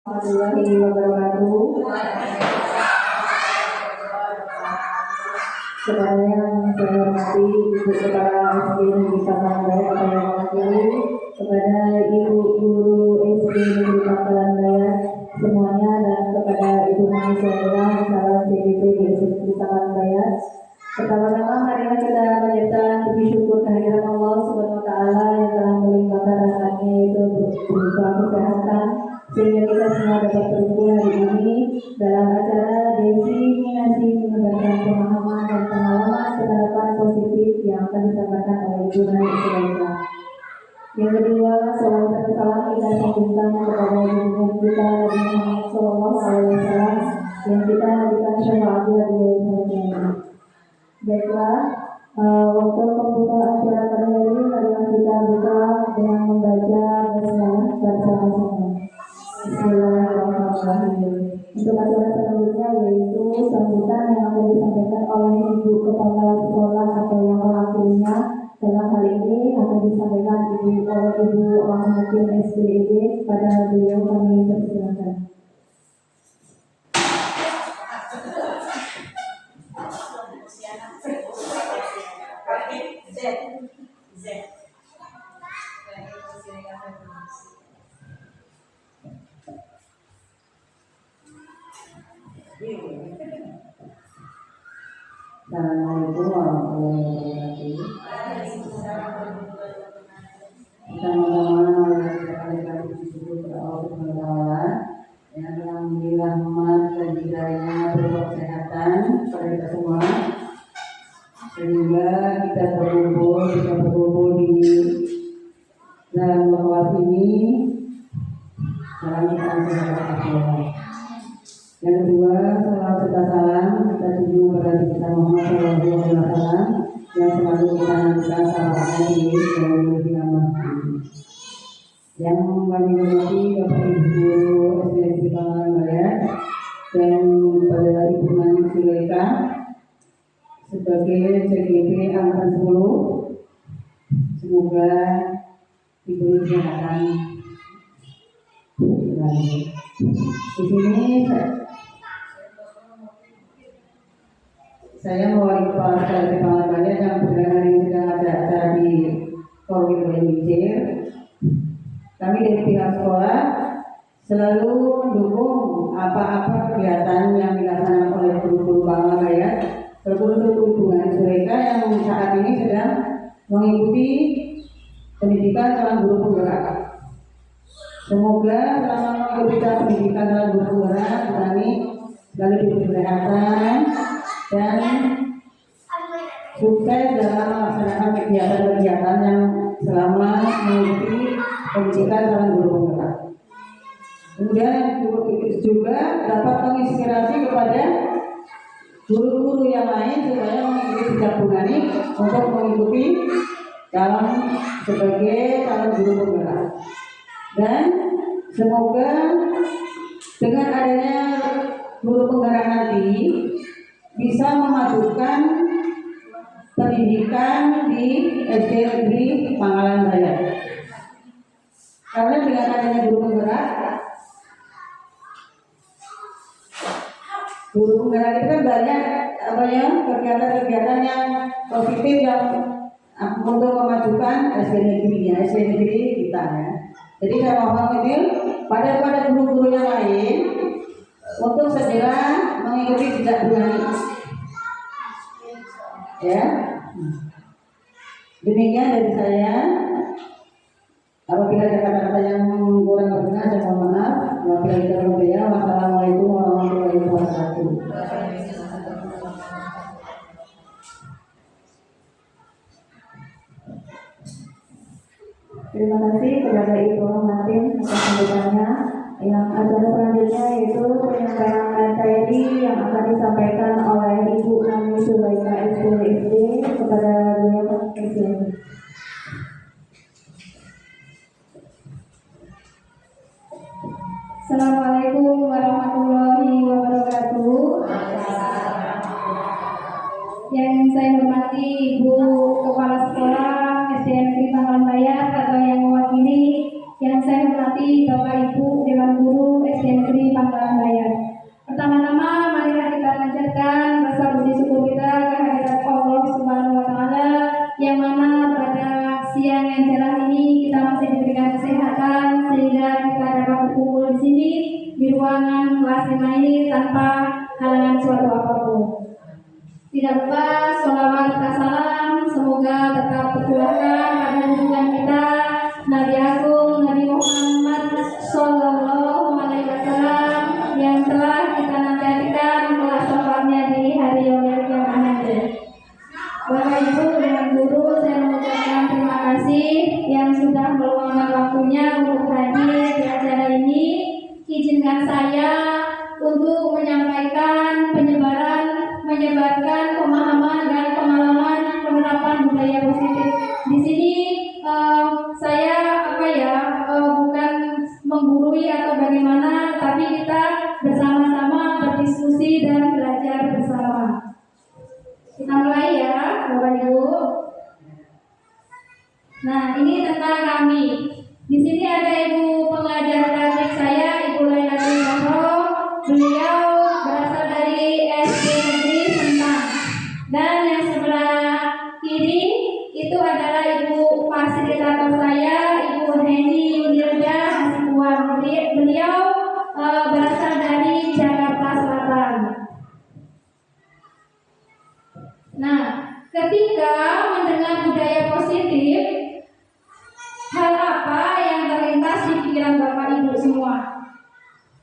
Warahmatullahi wabarakatuh. Kepada yang saya hormati Ibu Kepala SD Negeri Pangkalan Dayak atau yang mewakili, kepada Ibu Guru SD Negeri Pangkalan Dayak semuanya, dan kepada Ibu Mami Soera, salam CDP di SD Negeri Pangkalan Dayak. Pertama-tama marilah kita panjatkan puji syukur kehadiran Allah Subhanahu wa taala yang telah melimpahkan rahmat-Nya yaitu berupa kesehatan sehingga kita semua dapat berkumpul hari ini dalam acara diseminasi menyebarkan pemahaman dan pengalaman penerapan positif yang akan disampaikan oleh Ibu Nani Sulaika. Yang kedua, salawat dan salam kita sambungkan kepada junjungan kita Nabi Muhammad SAW yang kita hadirkan syafaatnya di dunia. Baiklah, untuk pembuka acara pada hari ini marilah kita buka dengan membaca basmalah bersama-sama. Bismillahirrahmanirrahim. Untuk acara selanjutnya yaitu sambutan yang akan disampaikan oleh Ibu Kepala Sekolah atau yang mewakilinya. Dalam hal ini akan disampaikan oleh Ibu Rahmatin SPED. Pada beliau kami persilakan. Assalamualaikum warahmatullahi wabarakatuh. Sama-sama kali-kali bersyukur kepada Allah Subhanahu wa taala yang telah memberi rahmat dan hidayah berupa kesehatan kepada kita semua, sehingga kita bisa berkumpul di dalam lokasi ini dalam keadaan sehat. Yang kedua, salam serta salam kita tuju kepada kita Muhammad SAW yang selalu kita nantikan salawatnya di dalam kiamat. Yang kami hormati Bapak Ibu SD Negeri Pangkalan Dayak dan pada Ibu Nani Sulaika sebagai CGP Angkatan 10, semoga diberi kesehatan. Di sini saya mewakili Kepala Sekolah di Pangkalan Dayak yang pada hari ini sedang ada acara di Korwil Banyuwangi. Kami dari pihak sekolah selalu mendukung apa-apa kegiatan yang dilaksanakan oleh guru-guru Pangkalan Dayak, terkhusus Ibu Nani Sulaika yang saat ini sedang mengikuti pendidikan calon guru penggerak. Semoga selama mengikuti pendidikan calon guru penggerak, kami selalu diberi kesehatan dan sukses dalam melaksanakan kegiatan-kegiatan yang selama mengikuti pendidikan calon guru penggerak. Kemudian juga dapat menginspirasi kepada guru-guru yang lain supaya mengikuti jejak Bu Nani untuk mengikuti sebagai calon guru penggerak. Dan semoga dengan adanya guru penggerak nanti bisa memajukan pendidikan di SD Negeri Pangkalan Dayak. Karena dengan adanya guru penggerak itu kan banyak kegiatan-kegiatan yang positif yang untuk memajukan SD negeri kita ya. Jadi saya mohon ini pada guru-guru yang lain untuk segera mengikuti jejak Bu Nani. Ya. Demikian dari saya. Apabila ada kata-kata yang kurang berkenan, saya mohon maaf. Wassalamualaikum warahmatullahi wabarakatuh. Terima kasih kepada Ibu Rahmatin atas sambutannya. Yang acara selanjutnya yaitu penyampaian materi yang akan disampaikan oleh Ibu Nani Sulaika SPED kepada beliau presiden. Assalamualaikum warahmatullahi wabarakatuh. Yang saya hormati Ibu Kepala Sekolah SD Negeri Pangkalan Dayak atau yang mewakili, yang saya hormati Bapak Ibu Dewan Guru SD Negeri Pangkalan Dayak. Pertama-tama marilah kita panjatkan rasa puji syukur kita kehadirat Allah Subhanahu wa taala yang mana pada siang yang cerah ini kita masih diberikan kesehatan sehingga kita dapat berkumpul di sini di ruangan kelas 5 ini tanpa halangan suatu apapun. Tidak lupa sholawat salam semoga tetap tercurahkan pada junjungan kita Nabi Agung Nabi Muhammad Sallallahu Alaihi Wasallam yang telah kita nantikan telah syafaatnya di hari yaumil qiyamah nanti. Bapak Ibu dan guru, saya mengucapkan terima kasih yang sudah meluangkan waktunya untuk hadir di acara ini. Izinkan saya untuk menyampaikan menyebarkan pemahaman dan pengalaman penerapan budaya positif. Di sini saya bukan menggurui atau bagaimana, tapi kita bersama-sama berdiskusi dan belajar bersama. Kita mulai ya, Bapak Ibu. Nah, ini tentang kami. Di sini ada Ibu pengajar praktik saya, Ibu Lailatul Zahra. Beliau berasal dari SD Negeri Sentang. Dan yang sebelah kiri itu adalah Ibu fasilitator saya, Ibu Heni Yunilda Hasibuan. Beliau berasal dari Jakarta Selatan. Nah, ketika mendengar budaya positif, hal apa yang terlintas di pikiran Bapak Ibu semua?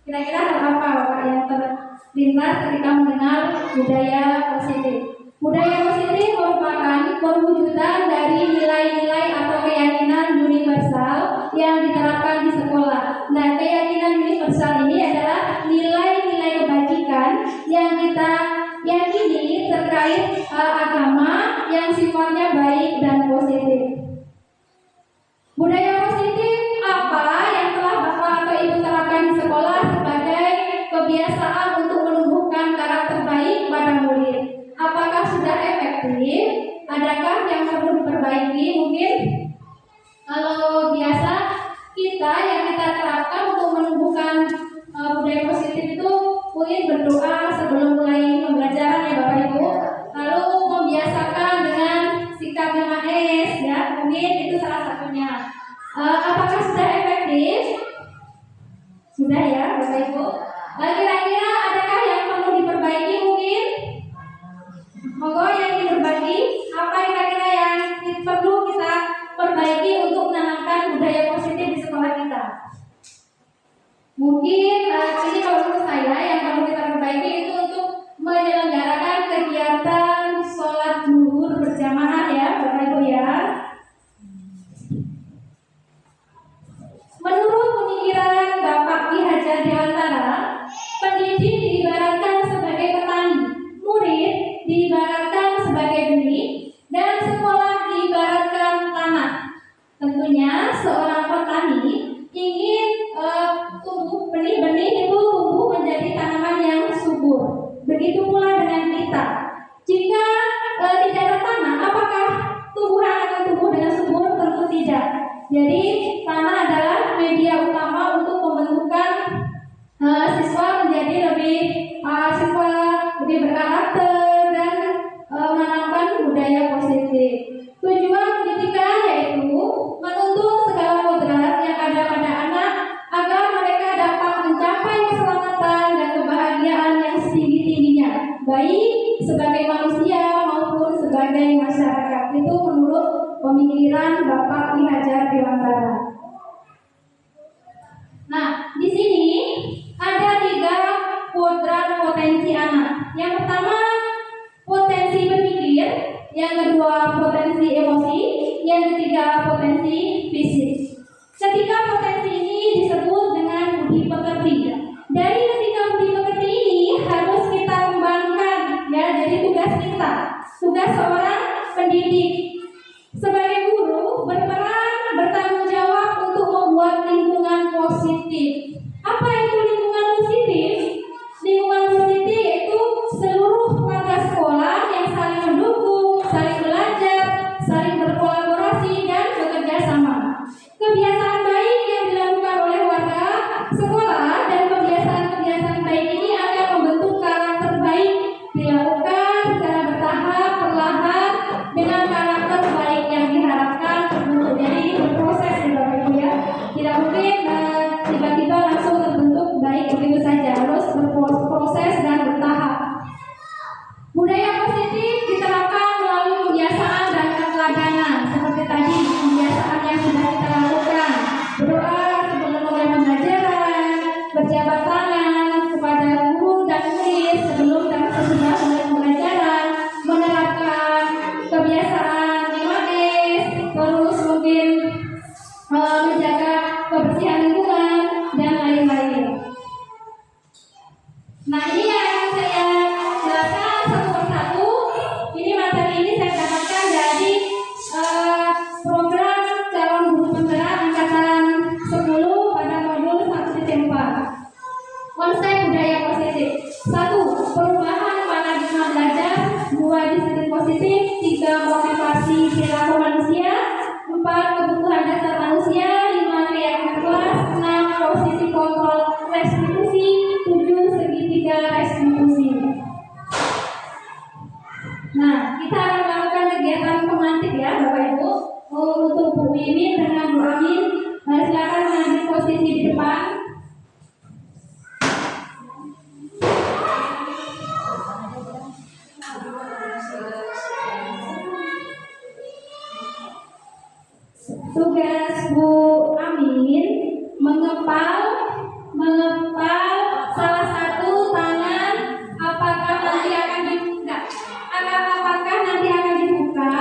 Kira-kira hal apa Bapak yang terlintas ketika mendengar budaya positif? Budaya positif merupakan perwujudan dari nilai-nilai atau keyakinan universal yang diterapkan di sekolah. Nah, keyakinan universal ini adalah nilai-nilai kebajikan yang kita yakini terkait agama yang sifatnya baik dan positif. Budaya positif apa yang telah Bapak atau Ibu terapkan di sekolah sebagai kebiasaan untuk menumbuhkan karakter baik pada murid? Apakah sudah efektif? Adakah yang perlu diperbaiki? Mungkin kalau biasa kita yang kita terapkan untuk menumbuhkan budaya positif itu mungkin berdoa sebelum mulai pembelajaran ya Bapak Ibu. Lalu membiasakan dengan sikap yang manis ya, mungkin itu salah satunya. Apakah sudah efektif? Sudah ya Bapak Ibu. Kira-kira adakah yang perlu diperbaiki mungkin? Monggo yang ingin berbagi, apa kira-kira yang perlu kita perbaiki untuk menanamkan budaya positif di sekolah kita? Mungkin ini kalau menurut saya yang perlu kita perbaiki itu untuk menyelenggarakan kegiatan sholat zuhur berjamaah ya Bapak Ibu ya. Menurut pemikiran Bapak Ki Hajar Dewantara, pendidik diibaratkan sebagai petani, murid diibaratkan sebagai benih, dan sekolah diibaratkan tanah. Tentunya seorang petani ingin tumbuh benih-benih itu tumbuh menjadi tanaman yang subur. Begitu pula dengan kita. Jika tidak ada tanah, apakah tumbuhan akan tumbuh dengan subur? Tentu tidak. Jadi tanah adalah media utama untuk pembentukan siswa menjadi siswa lebih berkarakter dan menanamkan budaya positif. Tujuan pendidikan yaitu menuntun segala kodrat yang ada pada anak agar mereka dapat mencapai keselamatan dan kebahagiaan yang setinggi-tingginya, baik sebagai manusia maupun sebagai masyarakat. Itu menurut pemikiran Bapak Ki Hajar Dewantara. Nah, di sini ada 3 kodrat potensi anak. Yang pertama potensi berpikir, yang kedua potensi emosi, yang ketiga potensi fisik. Ketiga potensi ini disebut dengan budi pekerti. Dari ketiga budi pekerti ini harus kita kembangkan ya. Jadi tugas seorang pendidik sebagai guru bertanggung jawab untuk membuat lingkungan positif. Apa itu lingkungan positif? Lingkungan positif yaitu seluruh warga sekolah yang saling mendukung, saling belajar, saling berkolaborasi dan bekerja sama. Kebiasaan baik yang dilakukan oleh warga sekolah dan kebiasaan jabat tangan kepada guru dan murid sebelum dan sesudah mulai pembelajaran, menerapkan kebiasaan 5S, terus mungkin menjaga kebersihan lingkungan dan lain-lain. Nah, ini yang saya jelaskan satu persatu. Ini materi ini saya dapatkan dari program calon guru penggerak angkatan 10 pada modul 1.4. Konsep budaya positif. 1. Perubahan paradigma belajar. 2. Disiplin positif. 3. Motivasi perilaku manusia. 4. Kebutuhan dasar manusia. 5. keyakinan kelas. 6. Posisi kontrol restitusi. 7. Segitiga restitusi. Nah, kita akan melakukan kegiatan pemantik ya Bapak Ibu. Untuk Bu Mimin dengan Bu Amin, silakan mengambil posisi di depan. Tugas Bu Amin mengepal salah satu tangan, apakah nanti akan dibuka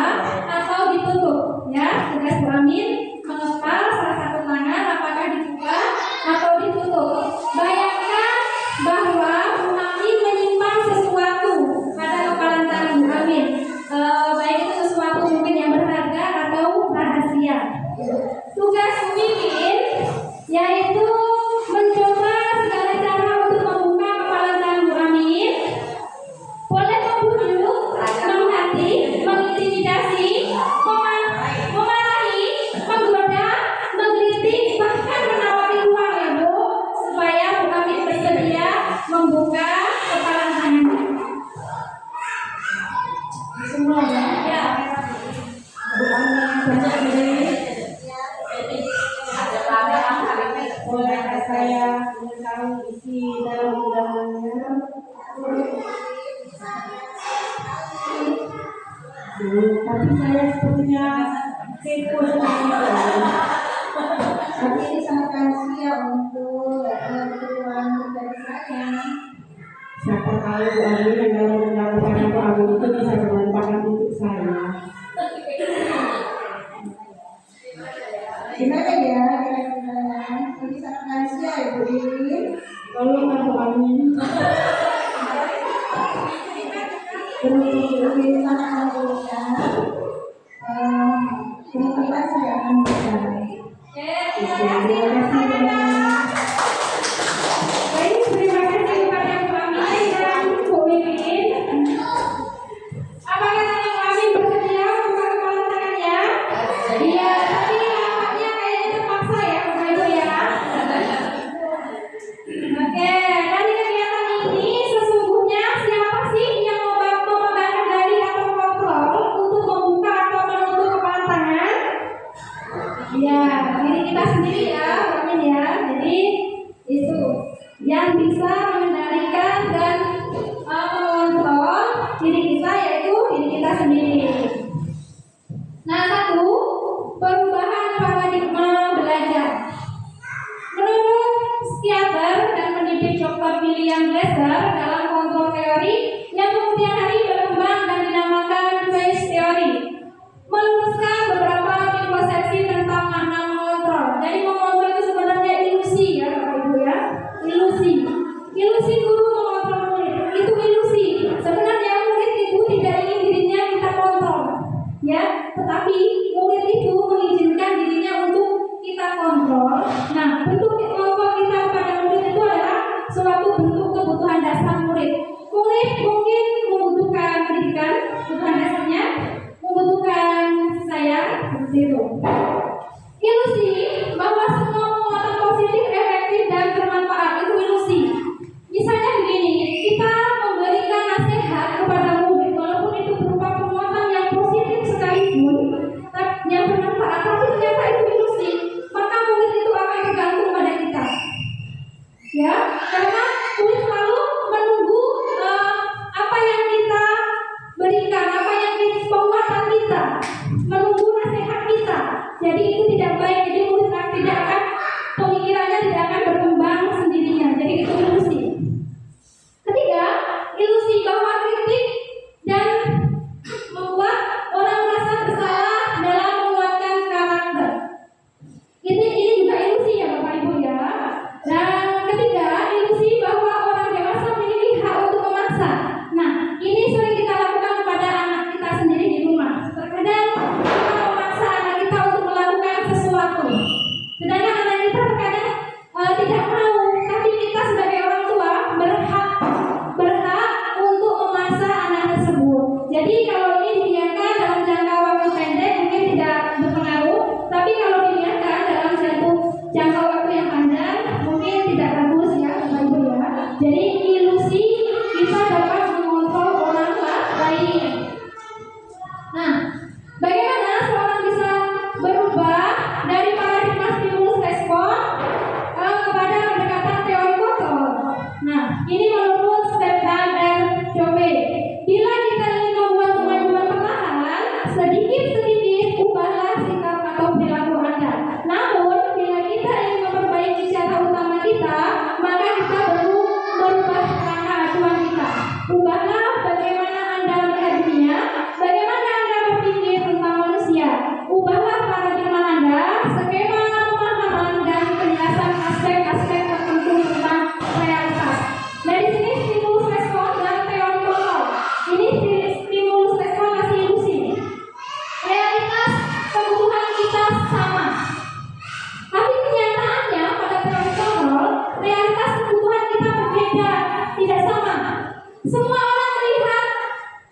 atau ditutup ya. Tugas Bu Amin mengepal salah satu tangan, apakah dibuka atau ditutup. Bayangkan bahwa Bu Amin menyimpan sesuatu pada kepalan tangan Bu Amin, baik itu sesuatu mungkin yang berharga atau rahasia. Tugas Bu Mimin yaitu mencoba segala cara untuk membuka kepala tangan Bu Amin. Boleh membujuk, menghati, mengintimidasi, memarahi, menggoda, mengkritik, bahkan menawari uang ya Bu, supaya Bu Amin bersedia membuka kepala tangannya. Semua ya. Bu Amin berdiri. Boleh saya mengetahui isi dalam undangannya? Tapi saya sepertinya kepo sekali. Tapi ini sangat rahasia untuk kebutuhan dari saya. Siapa tahu Bu Amin yang dalam mendapatkan Bu Amin itu bisa bermanfaat untuk saya. Gimana ya? Ini sangat rahasia ya Bu Amin. Tolong Bu Amin. Lebih sangat mengurusan. Kemungkinan saya akan bisa. Baik, terima kasih kepada Bu Amin dan Bu Mimin. Apakah Bu Amin bersedia membuka kepala tangannya? Iya, tapi nampaknya kayaknya terpaksa ya Bapak Ibu ya. Oke, dari kegiatan ini sesungguhnya siapa sih yang memegang kendali atau kontrol untuk membuka atau menutup kepala tangan? Ya, diri kita sendiri ya, Amin ya. Jadi itu yang bisa mengendalikan dan mengontrol diri kita yaitu diri kita sendiri. Nah, 1. Perubahan paradigma belajar. Menurut psikiater dan pendidik Dr. William Glasser dalam kontrol teori yang kemudian hari berkembang dan dinamakan phase theory, meluruskan beberapa miskonsepsi tentang makna mengontrol. Jadi mengontrol itu sebenarnya ilusi ya Bapak Ibu ya, ilusi guru mengontrol murid itu ilusi. Sebenarnya murid itu tidak ingin dirinya kita kontrol ya, tetapi murid itu mengizinkan dirinya untuk kita kontrol. Nah, bentuk kontrol kita kepada murid itu adalah suatu bentuk kebutuhan dasar murid. Murid mungkin membutuhkan pendidikan, kebutuhan dasarnya membutuhkan sayang, seperti itu. Ilusi bahwa semua penguatan positif, efektif dan bermanfaat itu ilusi. Misalnya begini, kita memberikan nasihat kepada murid walaupun itu berupa penguatan yang positif sekalipun, yang bermanfaat, tapi ternyata itu ilusi, maka murid itu akan tergantung pada kita. Ya, karena murid selalu menunggu apa yang kita berikan, apa yang penguatan kita, menunggu nasihat kita. Jadi itu tidak baik. Jadi murid tidak akan, pemikirannya tidak akan berkembang sendirinya. Jadi Semua orang melihat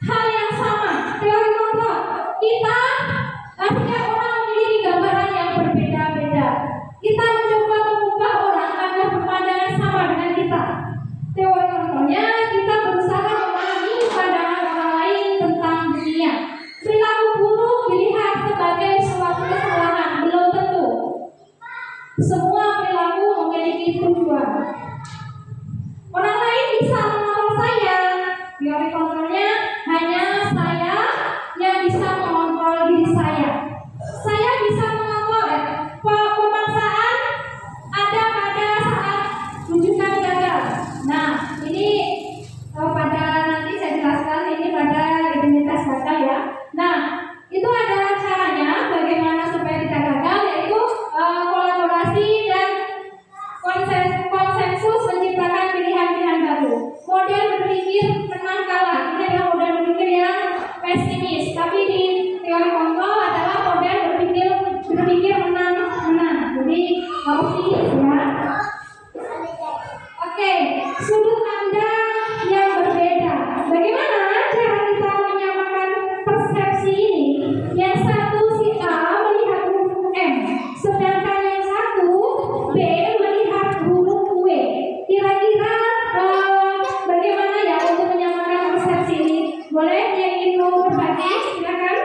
hal yang sama. Teori komplot. Kita, setiap orang memiliki gambaran yang berbeda-beda. Kita mencoba mengubah orang agar berpandangan sama dengan kita. Teori komplotnya, kita berusaha memahami pandangan orang lain tentang dunia. Perilaku buruk dilihat sebagai suatu kesalahan, belum tentu. Semua perilaku memiliki tujuan. Orang lain bisa mengontrol saya. Teori kontrolnya hanya saya yang bisa mengontrol diri saya. Saya bisa mengontrol pemaksaan ada pada saat rujukan gagal. Nah, ini pada nanti saya jelaskan ini pada identitas gagal ya. Nah, itu ada caranya bagaimana supaya tidak gagal, yaitu kolaborasi dan konsensus menciptakan pilihan-pilihan baru. Model berpikir menang kalah, ini adalah model berpikir yang pesimis. Tapi di teori kontrol adalah model berpikir menang. Jadi optimis ya. Oke, sudut pandang yang berbeda. Bagaimana cara kita menyamakan persepsi ini? Yang satu si A melihat huruf M, sedangkan yang satu B melihat huruf W. Kira-kira bagaimana ya untuk menyamakan persepsi ini? Boleh yang ingin mau berbagi? Silakan.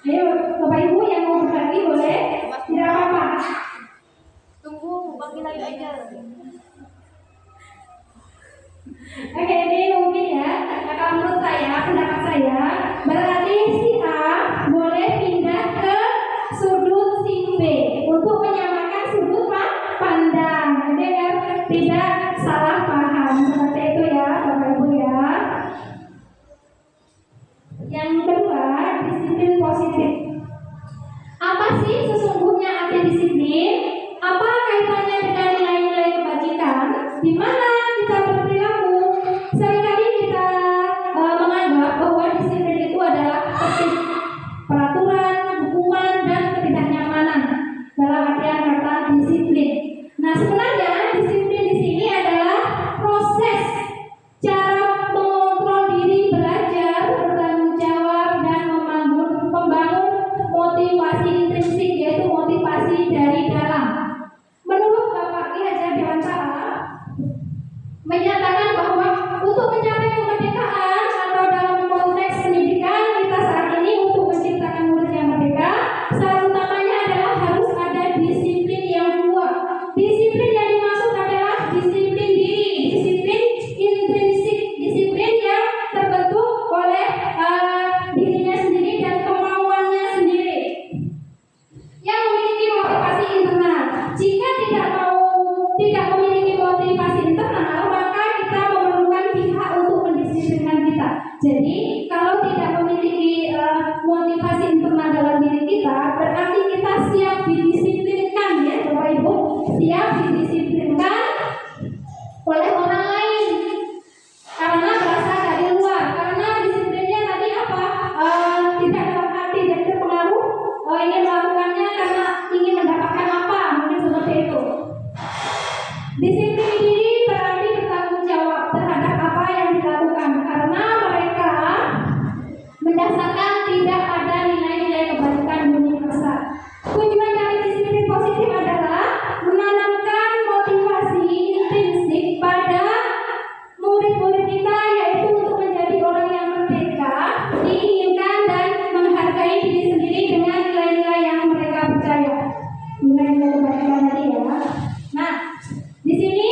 Ayo, Bapak Ibu yang mau berbagi boleh? Tidak apa-apa. Tunggu, bagi lagi aja. Oke, ini mungkin ya. Kalau menurut saya, pendapat saya, berarti si A boleh pindah ke sudut si B untuk menyamakan sudut pandang. Jadi agar tidak salah paham. Seperti itu ya, Bapak Ibu ya. Yang kedua, disiplin positif. Apa sih sesungguhnya arti disiplin? Apa kaitannya dengan nilai-nilai kebajikan? Di mana kita berperilaku? Seringkali kita menganggap bahwa disiplin itu adalah tertib, peraturan, hukuman, dan ketidaknyamanan dalam artian kata disiplin. Nah, sebenarnya disiplin di sini adalah proses cara mengontrol diri, belajar, bertanggung jawab, dan membangun motivasi intrinsik, yaitu motivasi dari dalam. Menurut Bapak Ki Hajar Dewantara menyatakan bahwa untuk mencapai kemerdekaan atau dalam konteks pendidikan kita saat ini untuk menciptakan murid yang merdeka, syarat utamanya adalah harus ada disiplin yang kuat. Disiplin yang dimaksud adalah disiplin diri, disiplin intrinsik, disiplin yang terbentuk oleh dirinya sendiri dan kemauannya sendiri, yang memiliki motivasi internal. Jika tidak memiliki motivasi internal, maka kita memerlukan pihak untuk mendisiplinkan kita. Jadi kalau tidak memiliki motivasi internal dalam diri kita, berarti kita siap didisiplinkan ya Bapak Ibu, siap didisiplinkan oleh orang lain karena berasal dari luar. Karena disiplinnya tadi apa? Tidak dalam hati dan terpengaruh ingin melakukannya karena ingin mendapatkan apa, mungkin seperti itu. Disiplin diri berarti bertanggung jawab terhadap apa yang dilakukan karena mereka mendasarkan tidak ada nilai-nilai kebaikan universal. Tujuan dari disiplin positif adalah menanamkan motivasi intrinsik pada murid-murid kita, yaitu untuk menjadi orang yang merdeka, diinginkan dan menghargai diri sendiri dengan nilai-nilai yang mereka percaya. Nilai-nilai kebaikan tadi ya. Nah, di sini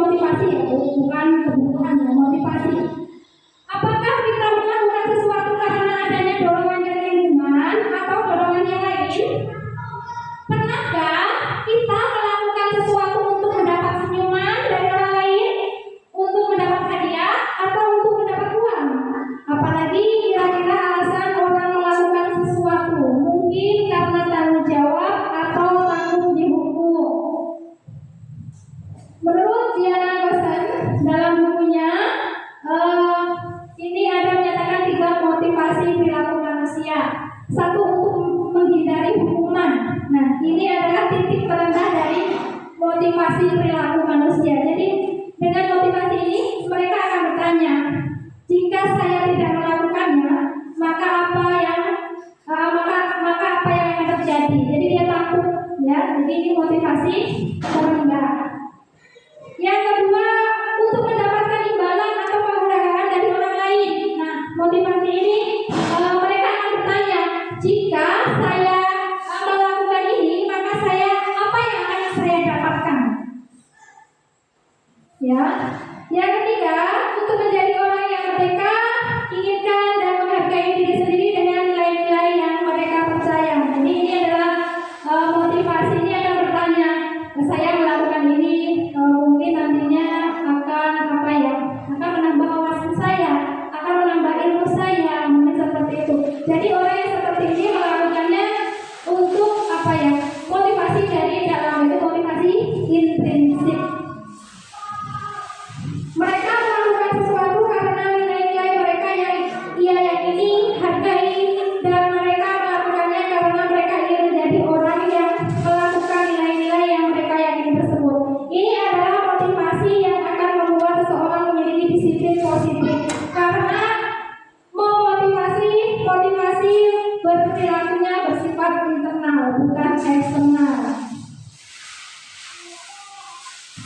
motivasi ya, bukan kebutuhan ya, motivasi. Apakah kita melakukan sesuatu karena adanya dorongan dari lingkungan atau dorongan yang lain? Pernahkah kita melakukan sesuatu untuk mendapat senyuman dari orang lain, untuk mendapat hadiah, atau untuk mendapat uang? Apalagi kira-kira alasan orang melakukan sesuatu, mungkin karena tanggung jawab atau takut dihukum. Menurut Diana Gosen dalam bukunya, ini ada menyatakan 3 motivasi perilaku manusia. 1, untuk menghindari hukuman. Nah, ini adalah titik terendah dari motivasi perilaku manusia. Jadi, dengan motivasi ini mereka akan bertanya, jika saya tidak melakukannya, maka apa yang akan terjadi? Jadi dia takut, ya. Jadi ini motivasi terendah. Yang kedua, untuk mendapatkan imbalan atau penghargaan dari orang lain. Nah, motivasi ini mereka akan bertanya, jika saya melakukan ini, maka apa yang akan saya dapatkan? Ya. Yang ketiga, untuk menjadi orang yang merdeka, inginkan dan menghargai diri sendiri dengan nilai-nilai yang mereka percaya. Jadi ini adalah motivasi ini akan bertanya, saya melakukan ini mungkin nantinya akan akan menambah wawasan saya, akan menambah ilmu saya, mungkin seperti itu. Jadi orang yang seperti ini melakukannya untuk motivasi dari dalam, itu motivasi intrinsik. Mereka melakukan sesuatu karena nilai-nilai mereka yang ia yakini, hargai, dan mereka melakukannya karena mereka ingin menjadi orang yang melakukan nilai-nilai yang mereka yakini tersebut. Ini adalah motivasi yang akan membuat seseorang memiliki disiplin positif, karena motivasi berperilakunya bersifat internal, bukan eksternal.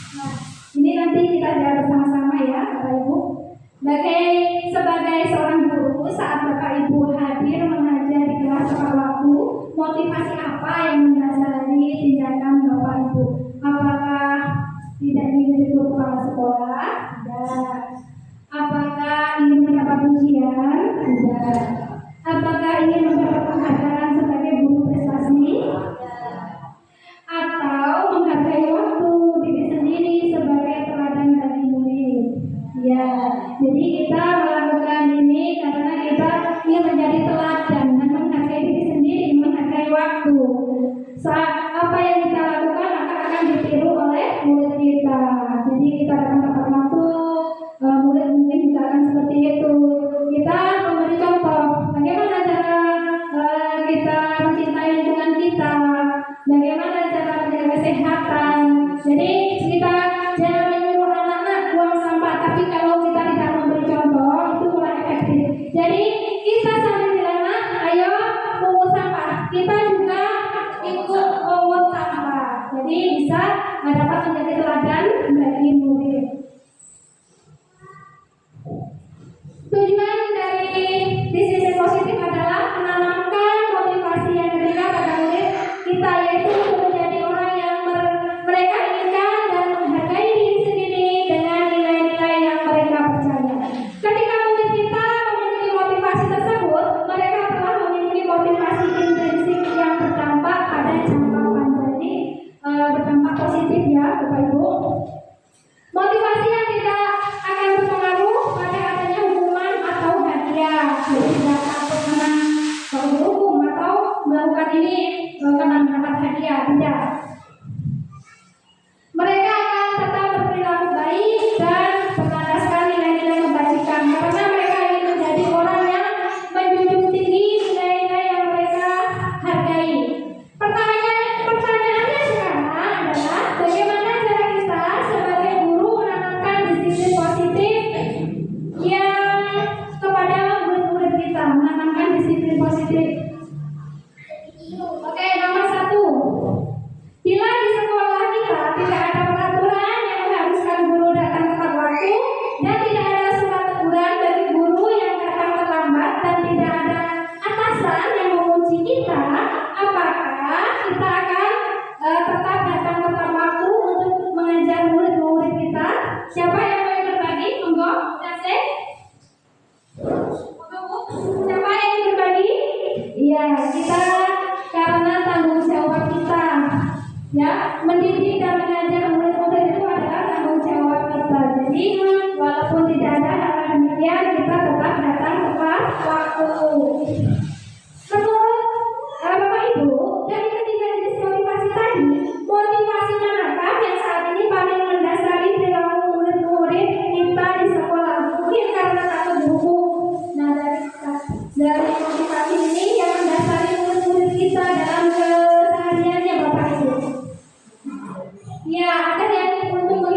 Nah, ini nanti kita lihat bersama-sama ya, Bapak Ibu. Sebagai seorang guru, saat Bapak Ibu hadir mengajar di kelas tepat waktu, motivasi apa yang mendasari tindakan Bapak Ibu? Apakah tidak ingin ditegur kepala sekolah? Tidak. Apakah ingin mendapat ujian? Tidak. Apakah ingin mendapat penghargaan sebagai guru prestasi? Atau menghargai waktu diri sendiri sebagai teladan bagi murid? Ya, jadi kita melakukan ini karena kita ingin menjadi teladan dan menghargai diri sendiri, menghargai waktu. Saat apa yang kita lakukan akan ditiru oleh murid kita. Jadi kita akan tepat waktu, murid mungkin juga akan seperti itu. Kita memberi contoh bagaimana cara kita mencintai lingkungan kita, bagaimana cara menjaga kesehatan. Jadi kita jangan menyuruh anak-anak buang sampah, tapi kalau kita tidak memberi contoh itu kurang efektif. Jadi kita sambil bilang, ayo pungut sampah, kita juga ikut pungut sampah. Jadi bisa dapat menjadi teladan bagi murid.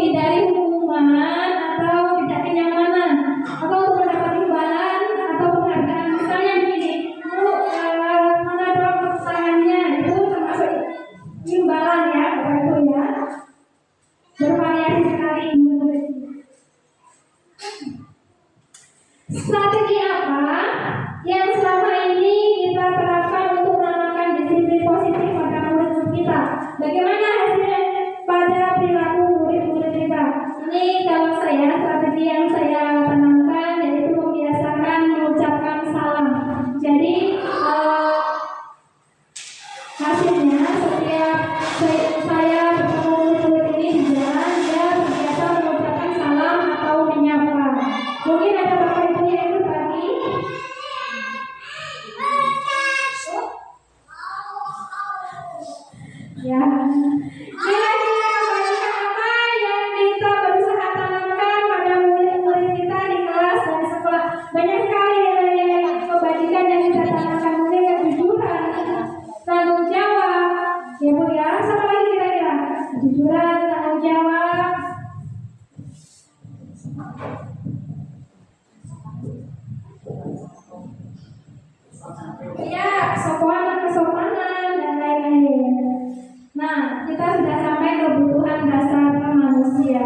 menghindari hukuman atau tidak kenyamanan atau untuk mendapat imbalan atau penghargaan. Misalnya begini, mana dong kesusahannya, itu termasuk imbalan ya, Bapak Ibu ya. Bervariasi sekali. Strategi apa yang selama ini kita terapkan untuk menanamkan disiplin positif pada murid kita? Bagaimana hasilnya pada perilaku murid-murid kita? Ini kalau saya, strategi yang saya tanamkan yaitu membiasakan mengucapkan salam. Jadi hasilnya setiap saya bertemu murid ini di jalan, dia terbiasa mengucapkan salam atau menyapa. Mungkin ada Bapak Ibu yang ikut bagi. Ya, kira-kira kebaikan apa yang kita berusaha tanamkan pada murid-murid kita di kelas dan sekolah? Banyak sekali kebajikan yang kita tanamkan, mulai kejujuran, tanggung jawab, ya Bu ya. Sama lagi kira-kira kejujuran, tanggung jawab. Ya, kesopanan dan lain-lain. Nah, kita sudah sampai kebutuhan dasar manusia.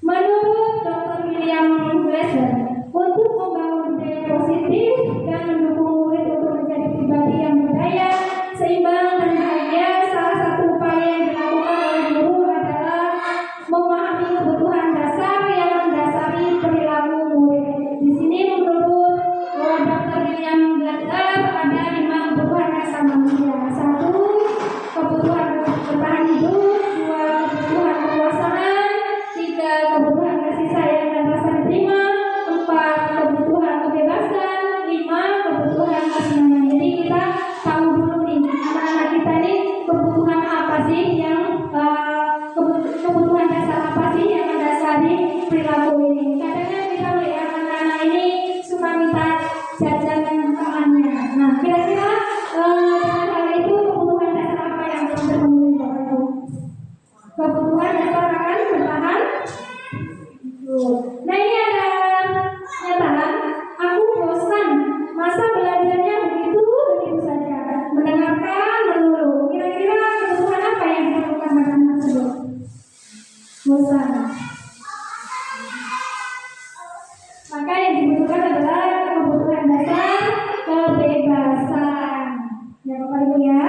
Menurut Dr. William Glasser, untuk membangun budaya positif dan mendukung murid untuk menjadi pribadi yang berdaya, seimbang dan bahagia, salah satu upaya yang dilakukan oleh guru adalah memahami kebutuhan dasar yang mendasari perilaku murid. Di sini menurut Dr. William Glasser ada 5 kebutuhan dasar manusia. 1. Kebutuhan bertahan hidup. 2. Kebutuhan kekuasaan. 3. Kebutuhan kasih sayang dan rasa diterima. 4. Kebutuhan kebebasan. 5. Kebutuhan kesenangan. Jadi kita tahu dulu nih anak-anak kita nih kebutuhan apa sih yang kebutuhan dasar apa sih yang mendasari perilaku ini. Kadang-kadang kita melihat anak-anak ini suka minta jajan temannya. Nah, kira-kira dengan hal itu kebutuhan dasar apa yang belum terpenuhi Bapak Ibu? Kebutuhan dasar akan bertahan hidup. Nah, ini ada pernyataan, aku bosan, masa belajarnya begitu saja, mendengarkan melulu. Kira-kira kebutuhan apa yang dilakukan pada anak tersebut? Bosan. Maka yang dibutuhkan adalah kebutuhan dasar kebebasan. Ya Bapak Ibu ya.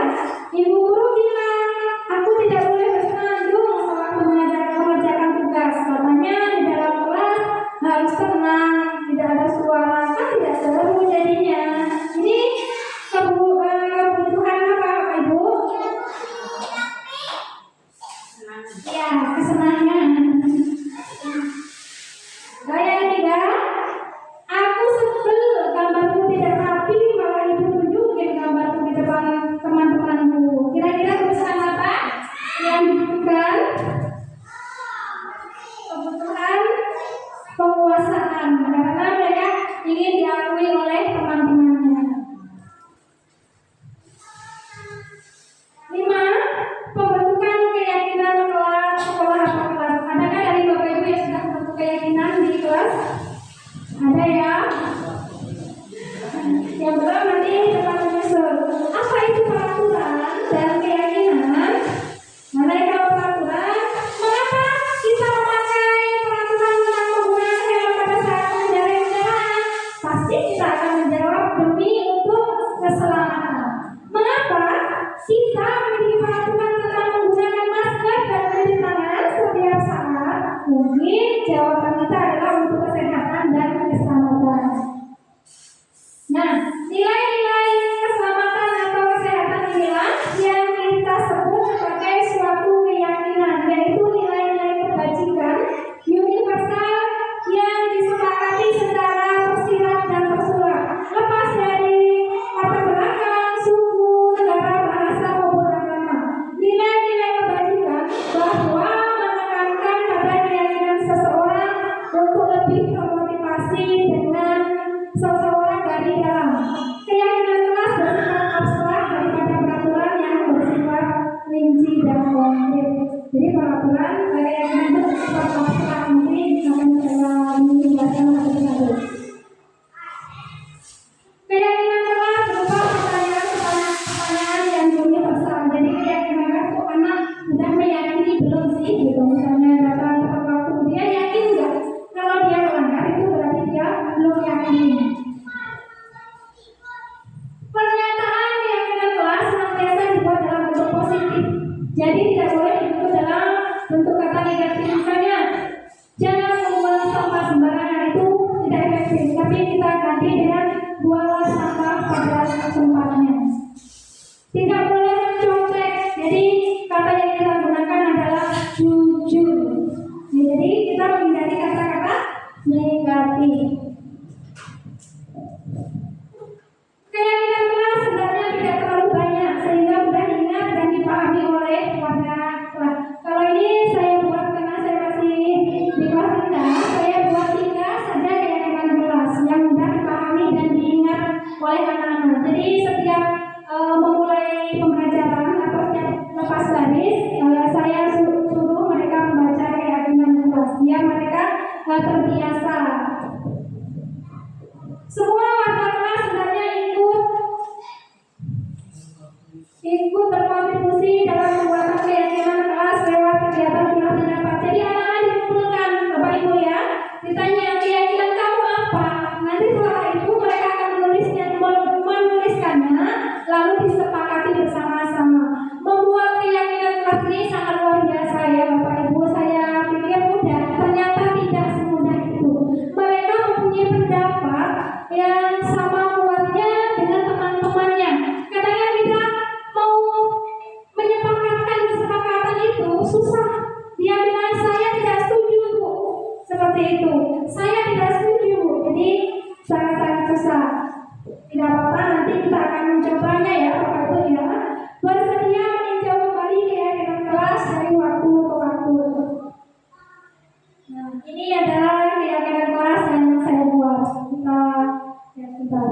Ibu guru bilang, aku tidak boleh bersenandung sewaktu mengerjakan tugas. Katanya di dalam kelas harus tenang, tidak ada suara, kan tidak seru jadinya. Ini kebutuhan apa Bapak Ibu? Ya, kesenangan. Yang ketiga, aku sebel gambarku tidak rapi, malah ibu tunjukin gambarku di depan teman-temanku. Kira-kira kebutuhan apa yang dibutuhkan? Kebutuhan penguasaan, karena mereka ingin diakui oleh teman-temannya. 5. Pembentukan keyakinan sekolah atau kelas. Adakah dari Bapak Ibu yang sudah membentuk keyakinan di kelas? Ada ya? Yang belum nanti cepat menyusul. Apa itu peraturan dan keyakinan? Mana kalau peraturan? Mengapa kita memakai peraturan tentang penggunaan helm pada saat mengendarai kendaraan? Pasti kita akan menjawab demi untuk keselamatan. Mengapa kita memiliki peraturan tentang menggunakan masker dan mencuci tangan setiap saat? Mungkin jawaban kita adalah untuk kesehatan dan keselamatan. Nah, nilai sih gitu. Misalnya datang tepat waktu, dia yakin nggak kalau dia melanggar itu berarti dia belum yakin. Pernyataan keyakinan kelas senantiasa dibuat dalam bentuk positif, jadi tidak boleh dibentuk dalam bentuk kata negatif. Misalnya, jangan membuang sampah sembarangan, itu tidak efektif, tapi kita ganti dengan buanglah sampah pada tempatnya. Tidak boleh mencontek, jadi kata yang kita gunakan adalah jujur. Jadi kita menghindari kata-kata negatif. Keyakinan kelas sebenarnya tidak terlalu banyak sehingga mudah diingat dan dipahami oleh warga kelas. Kalau ini saya buat karena saya masih di kelas rendah, saya buat 3 saja keyakinan kelas yang mudah dipahami dan diingat oleh anak-anak. Jadi setiap memulai pembelajaran atau setiap lepas baris, saya suruh mereka membaca keyakinan kelas biar mereka terbiasa. Semua warga kelas sebenarnya ikut berkontribusi dalam pembuatan keyakinan kelas lewat kegiatan surat pendapat. Jadi anak-anak dikumpulkan, Bapak Ibu ya, ditanya keyakinan kamu apa. Nanti setelah itu mereka akan menuliskannya, lalu disepakati bersama-sama. Membuat keyakinan kelas ini sangat luar biasa ya Bapak Ibu. Saya pikir mudah, ternyata tidak semudah itu. Mereka mempunyai pendapat yang sama kuatnya dengan teman-temannya. Kadang-kadang kita mau menyepakatkan kesepakatan itu susah. Dia bilang saya tidak setuju Bu, seperti itu. Saya tidak setuju Bu. Jadi sangat-sangat susah. Tidak apa-apa, nanti kita akan mencobanya ya Bapak Ibu ya. Bersedia meninjau kembali keyakinan kelas dari waktu ke waktu. Nah, ini adalah keyakinan kelas yang saya buat. Kita lihat sebentar.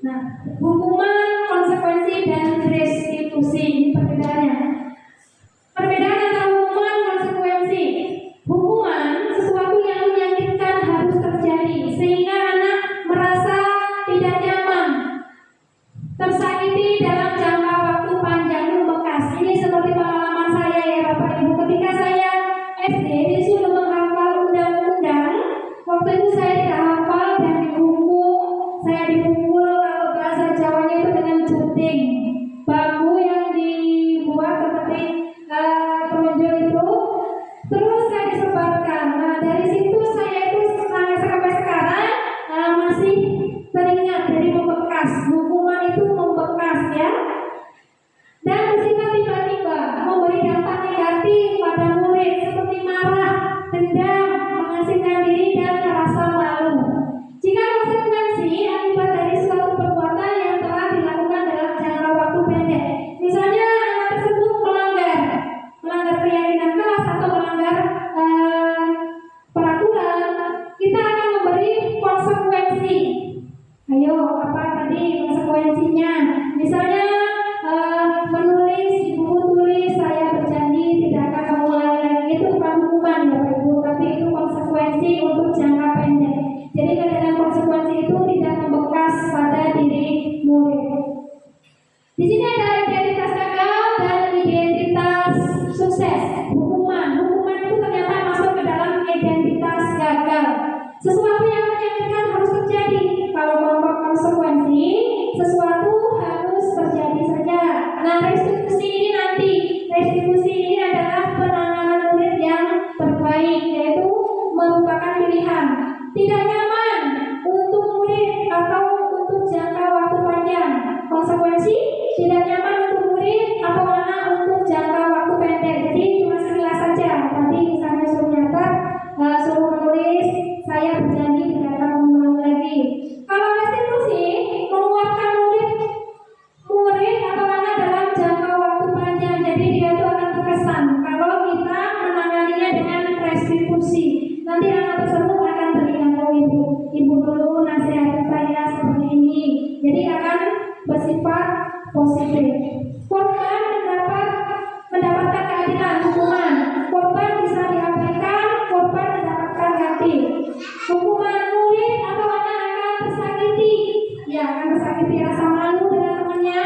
Nah, hukuman, konsekuensi, dan restitusi ini perbedaannya. Perbedaan antara hukuman, konsekuensi. Hukuman sesuatu yang menyakitkan harus terjadi sehingga anak merasa tidak nyaman, tersakiti dalam jangka waktu panjang membekas. Ini seperti pengalaman saya ya Bapak Ibu. Ketika saya SD disuruh menghafal undang-undang, waktu itu saya tidak hafal dan saya dipukul, kalau bahasa Jawanya itu dengan juting, bambu yang dibuat seperti penunjuk itu, terus saya disebarkan. Nah dari situ saya itu sampai sekarang masih teringat, jadi membekas. Hukuman itu membekas ya, dan bersifat tiba-tiba memberi dampak negatif pada murid seperti marah, dendam, mengasingkan diri, dan merasa malu. Jika konsekuensi akibat dari suatu perbuatan yang telah dilakukan dalam jangka waktu pendek, misalnya anak tersebut melanggar keyakinan kelas atau melanggar peraturan, kita akan memberi konsekuensi. Ayo, apa tadi konsekuensinya? Misalnya menulis di buku tulis, saya berjanji tidak akan mengulangi lagi. Itu bukan hukuman ya Bapak Ibu, tapi itu konsekuensi untuk jangka pendek. Jadi dengan konsekuensi itu tidak membekas pada diri murid. Di sini ada identitas gagal dan identitas sukses. Hukuman itu ternyata masuk ke dalam identitas gagal. Sesuatu yang menyakitkan harus terjadi. Kalau konsekuensi, sesuatu harus terjadi saja. Nah, restitusi ini nanti. Restitusi ini adalah penanganan murid yang terbaik, yaitu merupakan pilihan. Tidak nyaman untuk murid atau untuk jangka waktu panjang. Konsekuensi tidak nyaman untuk murid atau anak untuk jangka waktu pendek. Jadi cuma sekilas saja. Tadi misalnya suruh nyatat, suruh menulis, saya berjanji tidak akan mengulangi lagi. Kalau restitusi menguatkan murid atau anak dalam jangka waktu panjang. Jadi dia itu akan terkesan kalau kita menanganinya dengan restitusi. Nanti anak tersebut akan teringat, oh ibu dulu nasihat saya seperti ini. Jadi akan bersifat positif. Korban mendapatkan keadilan hukuman. Korban bisa diabaikan, korban mendapatkan ganti. Hukuman murid atau anak akan tersakiti. Ya, akan tersakiti rasa malu dengan temannya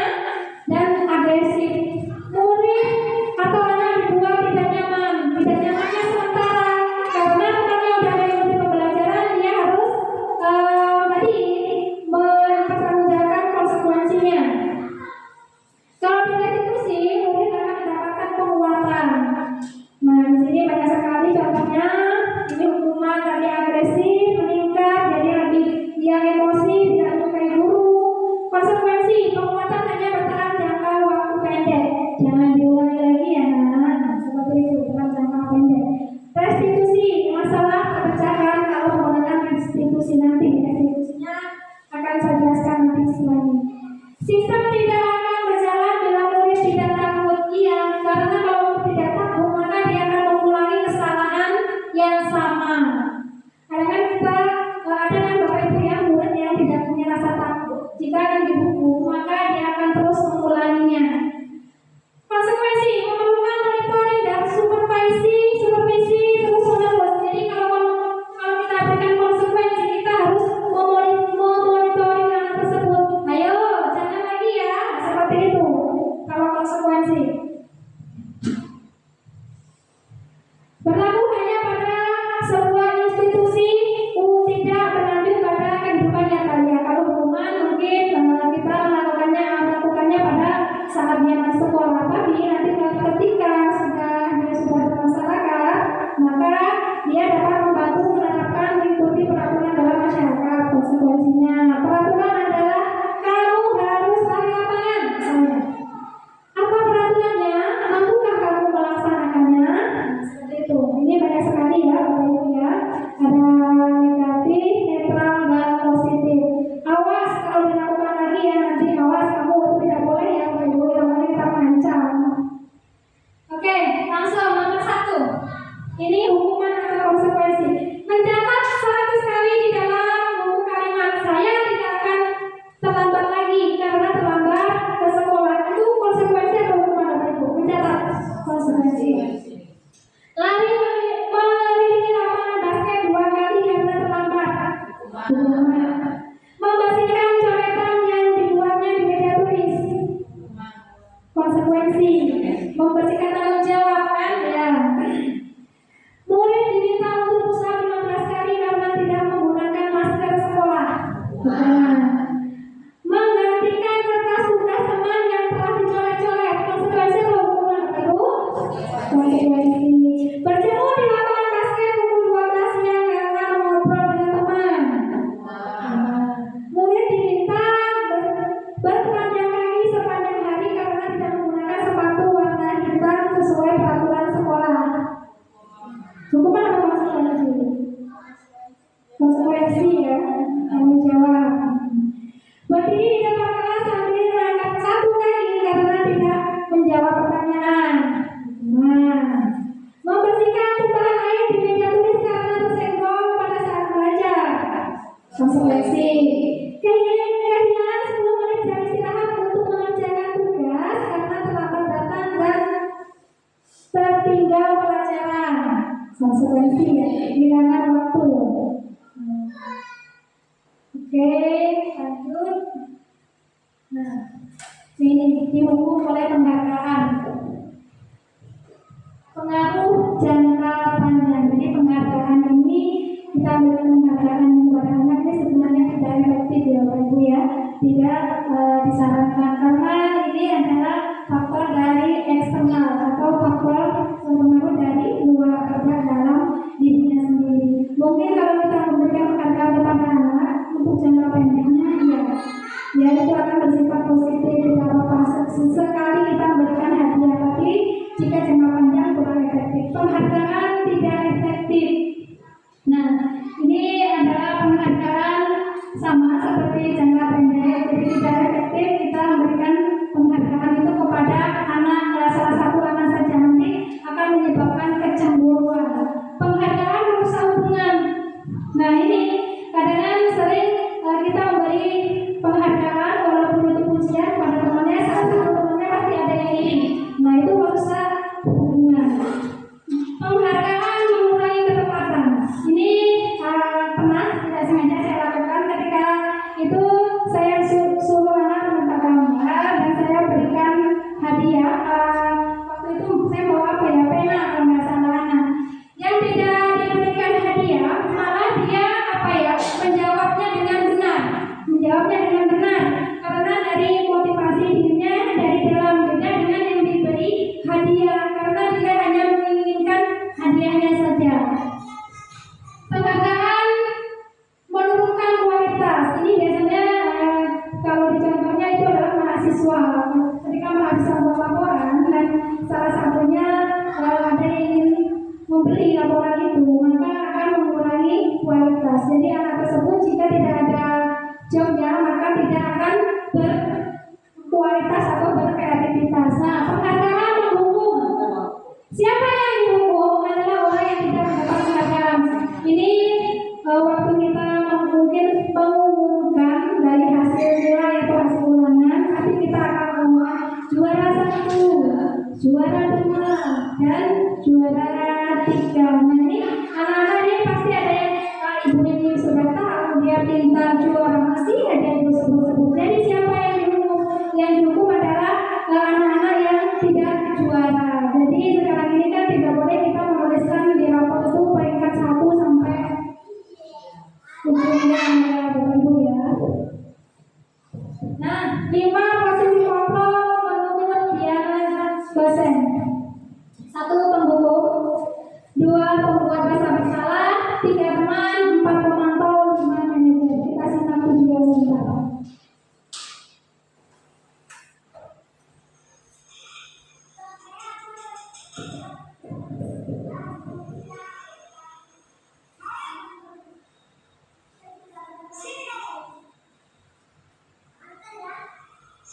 dan agresif. Murid atau anak dibuat tidak nyaman. Tidak nyamannya sementara karena temannya udah mengikuti pembelajaran, dia harus mempertanggungjawabkan konsekuensinya. Kalau di restitusi, murid akan mendapatkan penguatan. Nah, di sini banyak sekali contohnya. Ini hukuman tadi agresif, meningkat, jadi lebih dia emosi, tidak menyukai guru. Konsekuensi penguatan hanya bertahan jangka waktu pendek. Jangan diulangi lagi ya, nah, seperti itu dalam jangka pendek. Restitusi, masalah terpecahkan kalau menggunakan restitusi nanti. Restitusinya akan saya jelaskan nanti selanjutnya. Sistem tidak akan berjalan bila murid tidak takut. Iya, karena kalau murid tidak takut, maka dia akan mengulangi kesalahan yang sama. Kadang-kadang kita ada kan Bapak Ibu yang murid yang tidak punya rasa takut. Jika akan dihukum, maka dia akan terus mengulanginya. Konsekuensi memerlukan monitoring dan supervisi terus menerus. Jadi kalau kita berikan konsekuensi, kita harus memonitoring anak tersebut. Ayo, jangan lagi ya, seperti Berdiri di depan kelas sambil mengangkat satu kaki karena tidak menjawab pertanyaan. Nah, membersihkan tumpahan air di meja tulis karena tersenggol pada saat belajar. Konsekuensi. Kehilangan 10 menit jam istirahat untuk mengerjakan tugas karena terlambat datang dan tertinggal pelajaran. Konsekuensi ya, kehilangan waktu. Oke, lanjut. Nah, ini dihukum oleh penghargaan. Pengaruh jangka panjang. Jadi penghargaan ini kita berikan penghargaan kepada anak ini sebenarnya tidak efektif ya Bapak Ibu ya, tidak disarankan karena ini adalah faktor dari eksternal atau faktor pengaruh dari luar kerja dalam dirinya sendiri. Mungkin kalau kita memberikan penghargaan kepada anak untuk jangka pendeknya ya itu akan bersifat positif, tidak apa-apa sesekali kita memberikan hadiah, tapi jika jangka panjang kurang efektif. Penghargaan tidak efektif. Nah, ini adalah penghargaan sama seperti jangka pendek, jadi tidak efektif kita memberikan penghargaan itu kepada anak salah satu anak saja, nanti akan menyebabkan kecemburuan. Penghargaan merusak hubungan. Nah ini kadang-kadang sering kita memberi penghargaan walaupun itu pujian pada temannya, salah satu temannya pasti ada yang iri. Nah itu merusak hubungan. Penghargaan mengurangi ketepatan. Ini pernah tidak sengaja saya lakukan ketika itu saya suruh anak menebak gambar dan saya berikan hadiah. Waktu itu saya bawa apa ya, pena kalau nggak salah. Nah, yang tidak diberikan hadiah malah dia menjawabnya dengan benar karena dari motivasi dirinya dari dalam, beda dengan yang diberi hadiah karena dia hanya menginginkan hadiahnya saja. Penghargaan menurunkan kualitas. Ini biasanya kalau di contohnya itu adalah mahasiswa. Ketika mahasiswa membuat laporan dan salah satunya ada yang ingin membeli laporan itu, maka akan mengurangi kualitas. Jadi anak tersebut jika tidak ada jobnya maka tidak akan berkualitas atau berkreativitas. Nah, penghargaan menghukum. Siapa yang dihukum adalah orang yang tidak mendapat penghargaan. Ini waktu kita mungkin mengumumkan dari hasil nilai atau hasil ulangan, tapi kita akan mengumumkan juara 1, juara 2, dan juara 3. Nah ini anak-anak ini pasti ada yang ibunya ini sudah tahu dia pintar juara, masih ada yang disebut-sebut. Jadi siapa yang dihukum? Yang dihukum adalah anak-anak yang tidak juara. Jadi sekarang ini kan tidak boleh kita menuliskan di rapor itu peringkat 1 sampai ujungnya ya Bapak Ibu ya. Nah, 5 posisi kelompok menurut Diana Dosen. 1 penghukum, 2 pembuat rasa bersalah, 3 teman, 4 pemantau, 5 manajer. Kita simak video sebentar.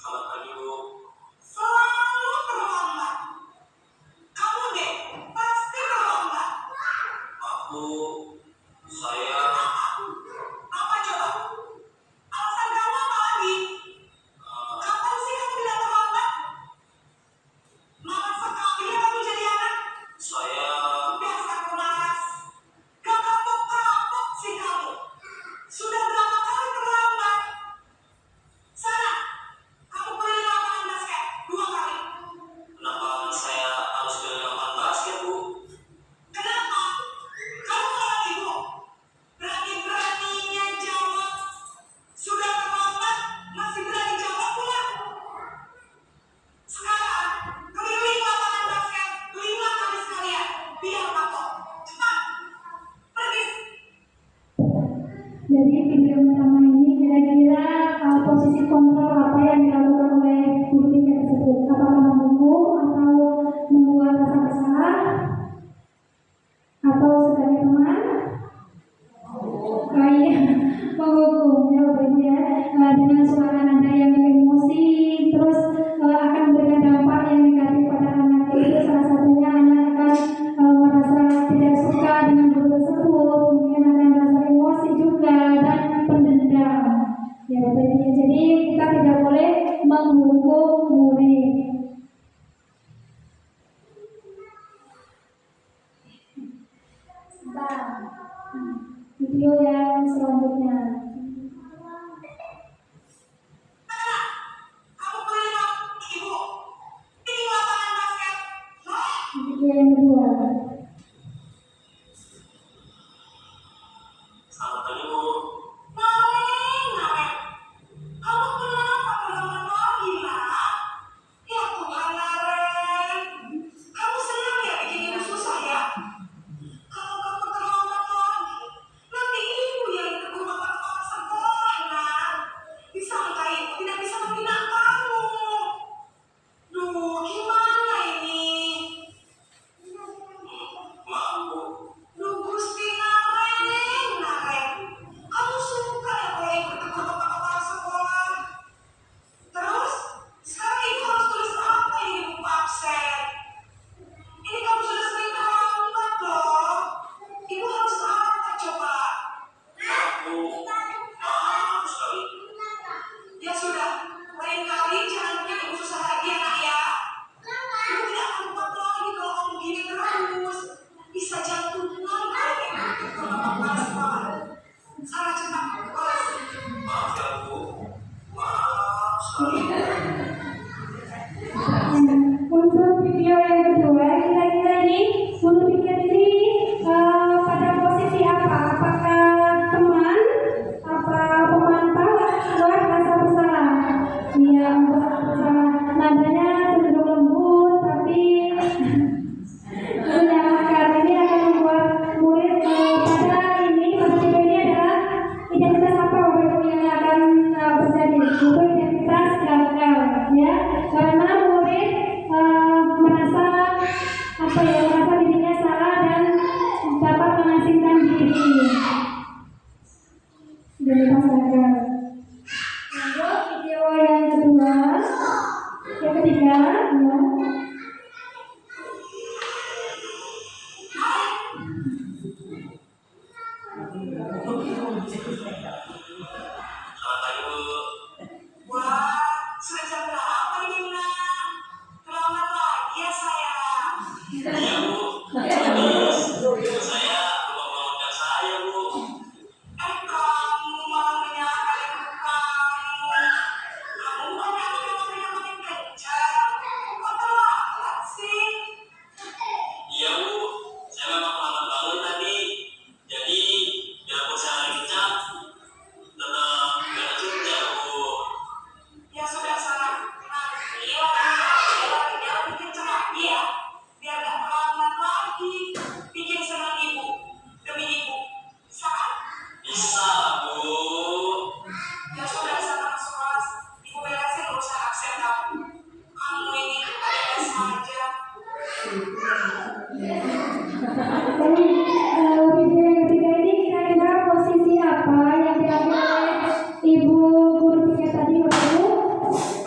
Selamat pagi, Bu. Selalu terlambat. Kamu deh, pasti terlambat. Aku, saya. Apa coba? Alasan kamu apa lagi? Kapan sih kamu tidak terlambat? Malas sekali ya kamu jadi anak. Saya. Dasar pemalas. Gak kapok-kapok sih kamu. Sudah berapa kali terlambat? Sana, kamu keliling lapangan basket 2 kali. Kenapa saya harus keliling lapangan basket, Bu? Kenapa? Kamu salah ibu. Berani-beraninya jawab. Sudah terlambat, masih berani jawab pula. Sekarang, keliling lapangan basket 5 kali sekalian. Biar kapok. Cepat. Pergi. Jadi video pertama ini kira-kira posisi kontrol apa yang dilakukan oleh guru tingkat tersebut? Apakah menghukum atau membuat rasa bersalah atau sebagai teman? Iya, menghukum ya Bapak Ibu ya, dengan suara Untuk video yang kedua, kira-kira ini guru pikir ini pada posisi apa? Apakah teman, apa pemantau, buat rasa bersalah? Dia buat bersalah. Nadanya cenderung lembut, tapi menyamakan ini akan membuat murid pada video ini adalah identitas apa Bapak Ibu yang akan terjadi? Itu identitas gagal, ya, karena murid merasa dirinya salah dan dapat mengasingkan diri. Identitas gagal. Lanjut video yang kedua, yang ketiga, ya. Wah, sudah jam berapa ini, Nak? Terlambat lagi ya, sayang. Iya Bu, saya lupa mengundang saya Bu. Kamu malah menyalakan kamu. Kamu bukannya makin kencang. Kok terlambat sih? Iya Bu, saya memang lambat bangun tadi. Jadi biarpun saya lagi kencang, tetap gak kerja Bu. Ya sudah sana. Nanti larinya lebih kencang lagi ya. Biar gak terlambat lagi. Bikin senang ibu. Demi ibu. Bisa kan? Bisa lah Bu. Ya sudah sana masuk kelas. Ibu beresin urusan absen kamu. Kamu ini ada saja. Dan video yang ketiga ini kira-kira posisi apa yang diambil oleh ibu guru pikir tadi Bapak Ibu?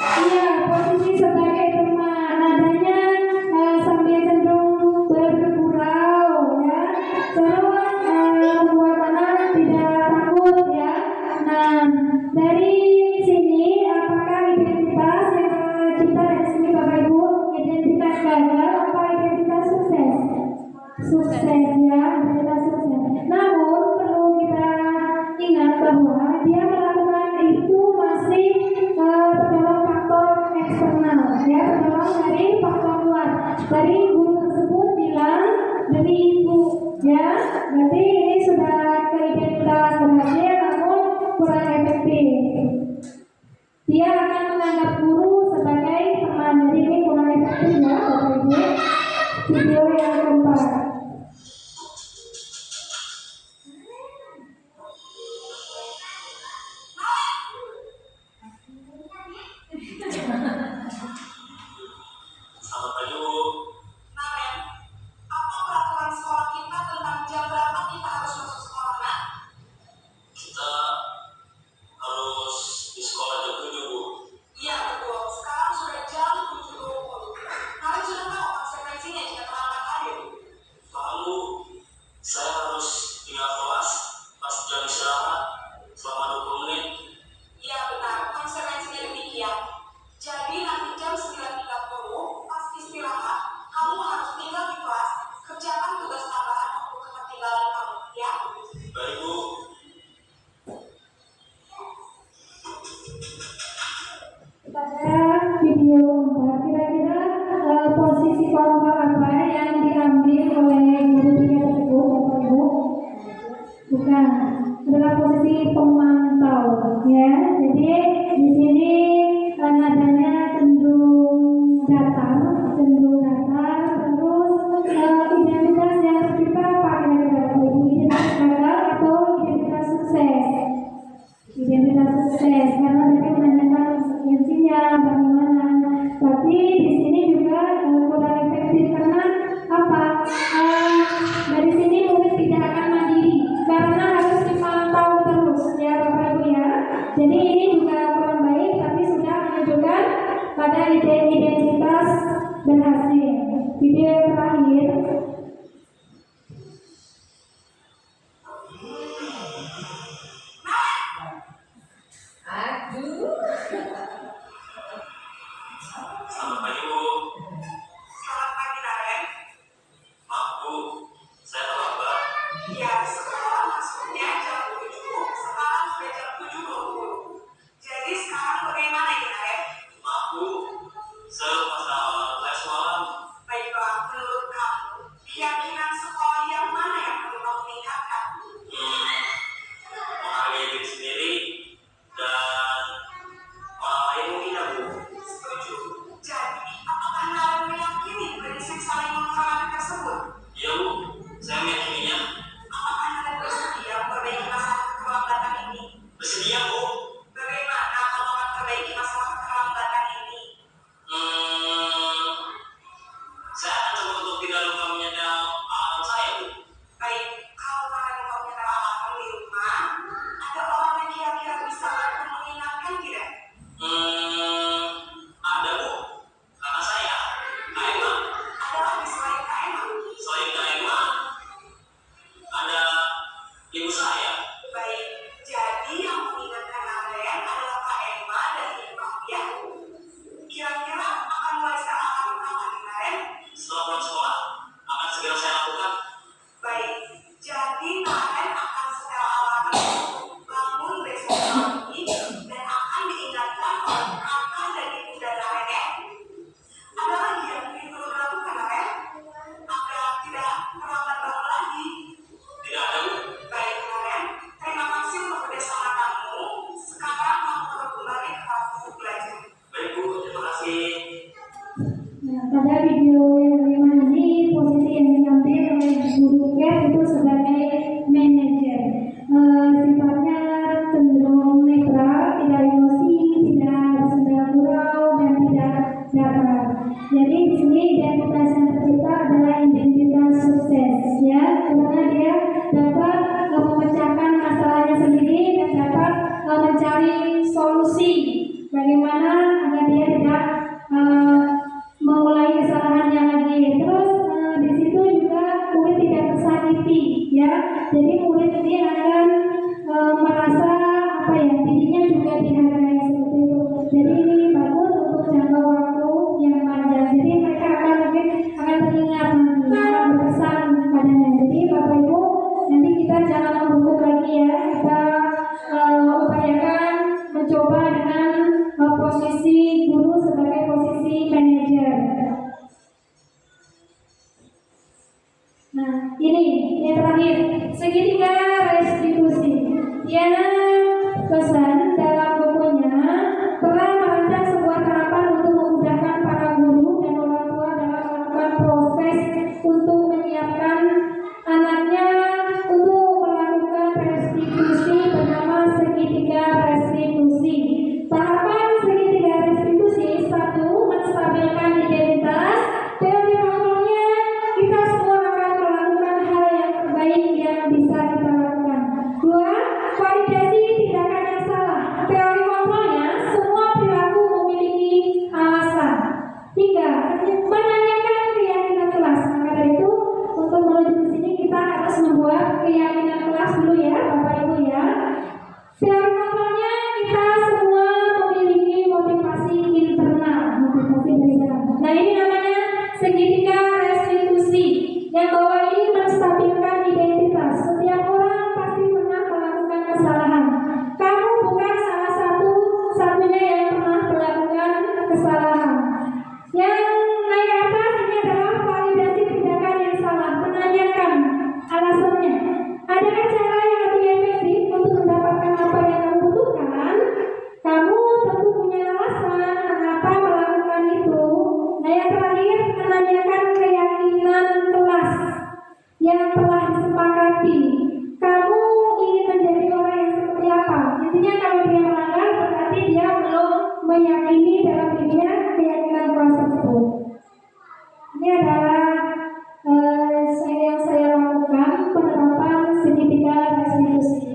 Iya, posisi sebagai teman. Nadanya sambil cenderung bergurau, ya. Terus membuat anak tidak takut, ya. Nah, dari sini apakah identitas yang kita dari sini Bapak Ibu identitas gagal apa identitas sukses? Sukses, ya, identitas sukses. Namun perlu kita ingat bahwa dia melakukan itu masih tergolong faktor eksternal, ya, tergolong dari faktor luar. Dari guru tersebut bilang demi ibu, ya, berarti ini sudah ke identitas berhasil namun kurang efektif. Dia akan menganggap guru sebagai teman, jadi ini kurang efektif, ya, Bapak Ibu. Video yang keempat. Selamat pagi Bu. Namen, apa peraturan sekolah kita tentang jam berapa kita harus masuk sekolah, Nak? Kita harus di sekolah jam 7 Bu. Iya betul, sekarang sudah jam 7.20. Kalian sudah tahu konsekuensinya jika terlambat hadir. Paham Bu, saya harus tinggal kelas pas jam istirahat selama 20 menit. Iya benar, konsekuensinya demikian. Jadi nanti jam 9.30 pas istirahat, kamu harus tinggal di kelas, kerjakan tugas tambahan untuk ketertinggalan kamu, ya? Baik Bu. Pada video keempat, kira-kira posisi kelompok apa yang diambil oleh guru pikir tersebut, Bapak Ibu? Bukan, adalah posisi pemantau, ya. Jadi di sini nadanya cenderung datar, terus identitas yang tercipta apa kira-kira Bapak Ibu? Identitas gagal atau identitas sukses? Identitas sukses, karena tadi menanyakan konsekuensinya bagaimana. Tapi di sini juga kurang efektif karena apa? Dari sini murid tidak akan mandiri karena harus dipantau terus, ya Bapak Ibu, ya. Jadi ini juga kurang baik, tapi sudah menunjukkan pada identitas berhasil. Video yang terakhir. Selamat pagi Bu. Selamat pagi, Naren. Maaf Bu, saya terlambat. Ya, sekolah masuknya jam 7, sekarang sudah jam 7.20. Jadi sekarang bagaimana ini, Naren? masalah keterlambatan ini? Saya akan coba untuk tidak lupa menyadap alam saya, Bu. Baik, kalau karena engkau menyetel alarm di rumah, ada orang yang kira-kira bisa bantu mengingatkan tidak? Ada, Bu. Kakak saya, Kak Emma. Ada lagi selain Kak Emma? Selain Kak Emma, ada ibu saya. Baik, jadi yang mengingatkan Aren adalah Kak Emma dan Ibu Afia. Kira-kira akan mulai saya alarm kapan nih, Aren? Setelah pulang sekolah, akan segera saya lakukan. Baik, jadi Aren akan setel alarm bangun besok pagi dan akan diingatkan oleh kakak dan ibu dan Aren ya. Ada lagi yang ingin perlu dilakukan Aren? Agar tidak terlambat bangun lagi. Tidak ada, Bu. Baik Aren, terima kasih untuk kerjasama kamu. Sekarang kamu dapat kembali ke kelas untuk belajar. Baik, Bu. Terima kasih. Nah, pada video yang kelima ini posisi yang diambil oleh guru Cat itu sebagai manajer. Sifatnya cenderung netral, tidak emosi, tidak bersenda gurau, dan tidak datar. Jadi di sini identitas yang tercipta adalah identitas sukses, ya, karena dia dapat memecahkan masalahnya sendiri dan dapat mencari solusi bagaimana agar dia tidak mengulangi kesalahannya lagi. Terus di situ juga murid tidak tersakiti, ya. Jadi murid ini akan merasa apa ya, dirinya juga dihargai seperti itu. Jadi ini bagus untuk jangka waktu yang panjang. Jadi mereka akan mungkin akan teringat nanti, akan berkesan padanya. Jadi Bapak Ibu, nanti kita jangan membungkuk lagi ya. Kita upayakan mencoba dengan posisi guru sebagai posisi manajer. Nah, ini yang terakhir, segitiga restitusi. Diana Pesan dalam bukunya telah merancang sebuah tahapan untuk memudahkan para guru dan orang tua dalam melakukan proses untuk menyiapkan anaknya untuk melakukan restitusi bernama segitiga restitusi. Tahapan segitiga restitusi: 1. Menstabilkan identitas. Teori kontrolnya, kita semua akan melakukan hal yang terbaik yang bisa kita lakukan. 2. Validasi tindakan yang salah. Teori kontrolnya, semua perilaku memiliki alasan. 3. Menanyakan keyakinan kelas. Maka dari itu, untuk menuju ke sini kita harus membuat keyakinan kelas dulu ya, Bapak Ibu ya. Teori kontrolnya, kita semua memiliki motivasi internal, motivasi dari dalam. Nah, ini namanya segitiga restitusi. Yang bawah ini menstabilkan identitas. Setiap orang pasti pernah melakukan kesalahan. Kamu bukan salah satunya yang pernah melakukan kesalahan. Yang naik atas ini adalah validasi tindakan yang salah. Menanyakan alasannya. Adakah cara yang lebih efektif untuk mendapatkan apa yang kamu butuhkan? Kamu tentu punya alasan mengapa melakukan itu. Nah, yang terakhir, menanyakan keyakinan kelas yang telah disepakati. Kamu ingin menjadi orang yang seperti apa? Intinya kalau dia melanggar berarti dia belum meyakini dalam dirinya keyakinan kelas tersebut. Ini adalah yang saya lakukan penerapan segitiga restitusi.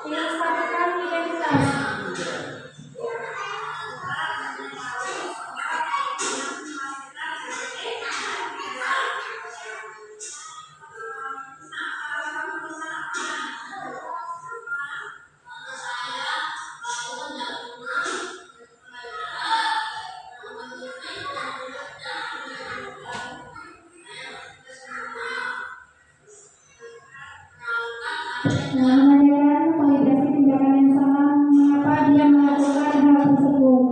Menstabilkan identitas. Nah, menanyakan validasi tindakan yang salah, mengapa dia melakukan hal tersebut.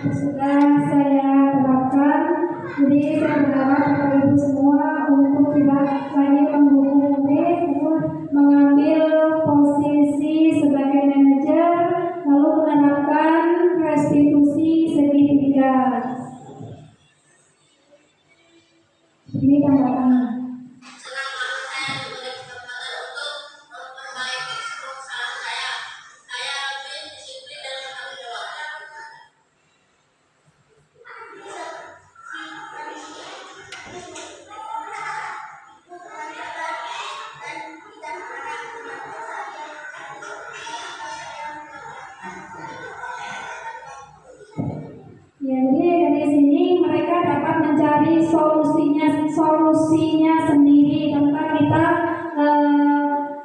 Sudah saya terapkan, jadi saya berharap Bapak Ibu semua untuk tidak lagi mendukung murid, untuk mengambil posisi sebagai manajer, lalu menerapkan restitusi segitiga. Ini tanggapan. Senang banget saya diberi kesempatan untuk memperbaiki semua kesalahan saya. Saya lebih disiplin dan bertanggung jawab. Ya, jadi dari sini mereka dapat mencari solusinya sendiri tanpa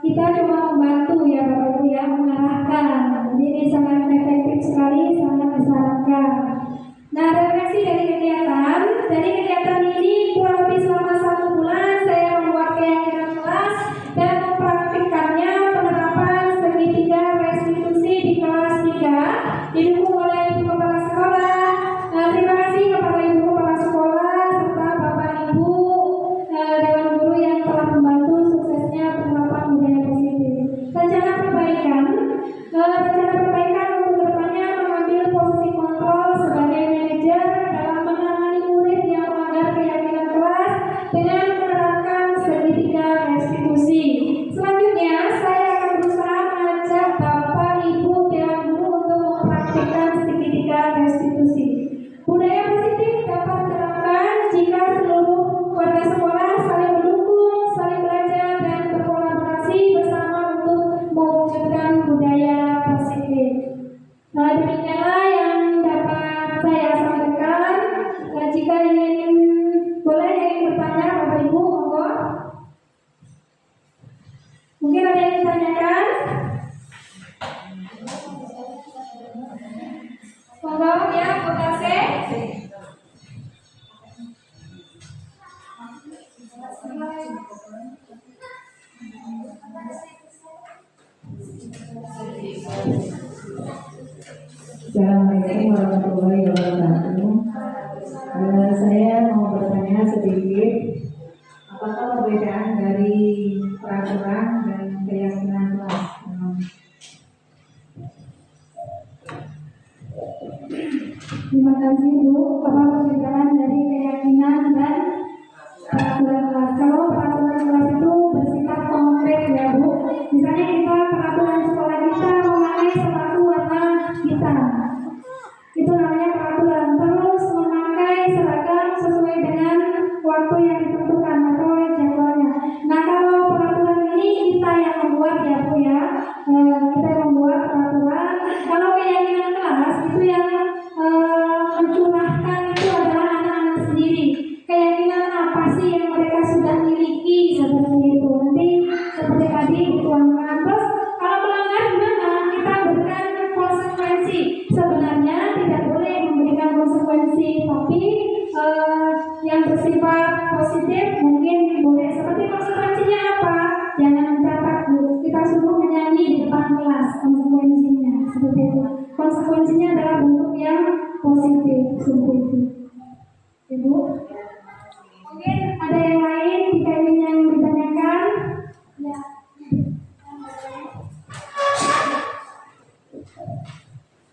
kita cuma membantu ya Bapak Ibu ya, mengarahkan. Jadi ini sangat efektif sekali, sangat disarankan. Nah, refleksi dari kegiatan ini kurang lebih selama 1 bulan saya membuat keyakinan kelas dan mempraktikkannya penerapan segitiga restitusi di kelas 3 didukung oleh Ibu Kepala Sekolah. Terima kasih kepada Ibu Kepala Sekolah serta Bapak Ibu Dewan Guru yang telah membantu suksesnya penerapan budaya positif. Rencana perbaikan untuk kedepannya mengambil posisi kontrol sebagai manajer dalam menangani murid yang melanggar keyakinan kelas dengan menerapkan segitiga restitusi. Selanjutnya saya akan berusaha mengajak Bapak Ibu Dewan Guru untuk mempraktikkan segitiga restitusi. Budaya positif dapat diterapkan jika seluruh warga sekolah saling mendukung, saling belajar dan berkolaborasi bersama untuk mewujudkan budaya positif. Nah, demikianlah yang dapat saya sampaikan. Jika boleh bertanya Bapak Ibu, monggo. Mungkin ada yang ditanyakan? Monggo ya, votasi. Assalamualaikum warahmatullahi wabarakatuh. Saya mau bertanya sedikit, apakah perbedaan dari peraturan dan keyakinan kelas? Terima kasih Bu. Apa perbedaan dari keyakinan dan peraturan kelas? Kalau peraturan kelas itu bersifat konkret ya Bu. Misalnya kita peraturan sekolah kita memakai sepatu warna hitam. Itu namanya peraturan. Terus memakai seragam sesuai dengan waktu yang ditentukan atau jadwalnya. Nah, kalau peraturan ini kita yang membuat ya Bu ya. Kita yang membuat peraturan. Kalau keyakinan kelas itu yang mencurahkan itu adalah anak-anak sendiri. Keyakinan apa sih yang mereka sudah miliki seperti itu. Nanti seperti tadi dituangkan. Terus kalau melanggar gimana? Kita berikan konsekuensi. Sebenarnya tidak boleh memberikan konsekuensi, tapi yang bersifat positif mungkin boleh. Seperti konsekuensinya apa? Jangan mencatat Bu. Kita suruh menyanyi di depan kelas. Konsekuensinya seperti itu. Konsekuensinya adalah bentuk yang positif seperti itu. Ibu, mungkin ada yang lain jika ingin yang ditanyakan? Ya.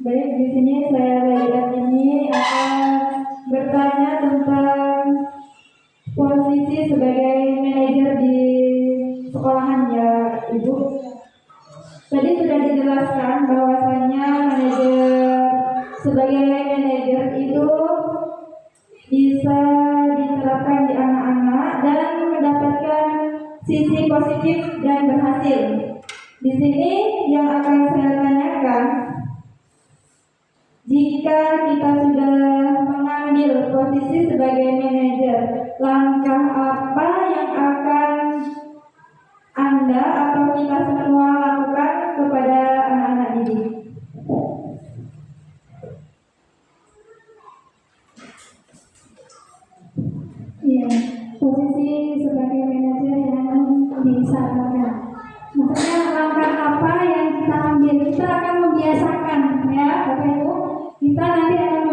Baik, di sini saya lihat ini akan bertanya tentang posisi sebagai Ibu. Tadi sudah dijelaskan bahwasanya sebagai manajer itu bisa diterapkan di anak-anak dan mendapatkan sisi positif dan berhasil. Di sini yang akan saya tanyakan, jika kita sudah mengambil posisi sebagai manajer, langkah apa yang akan Anda atau kita semua lakukan kepada anak-anak didik? Iya, posisi sebagai manajer yang disarankan. Maksudnya langkah apa yang kita ambil? Kita akan membiasakan, ya Bapak Ibu. Kita nanti akan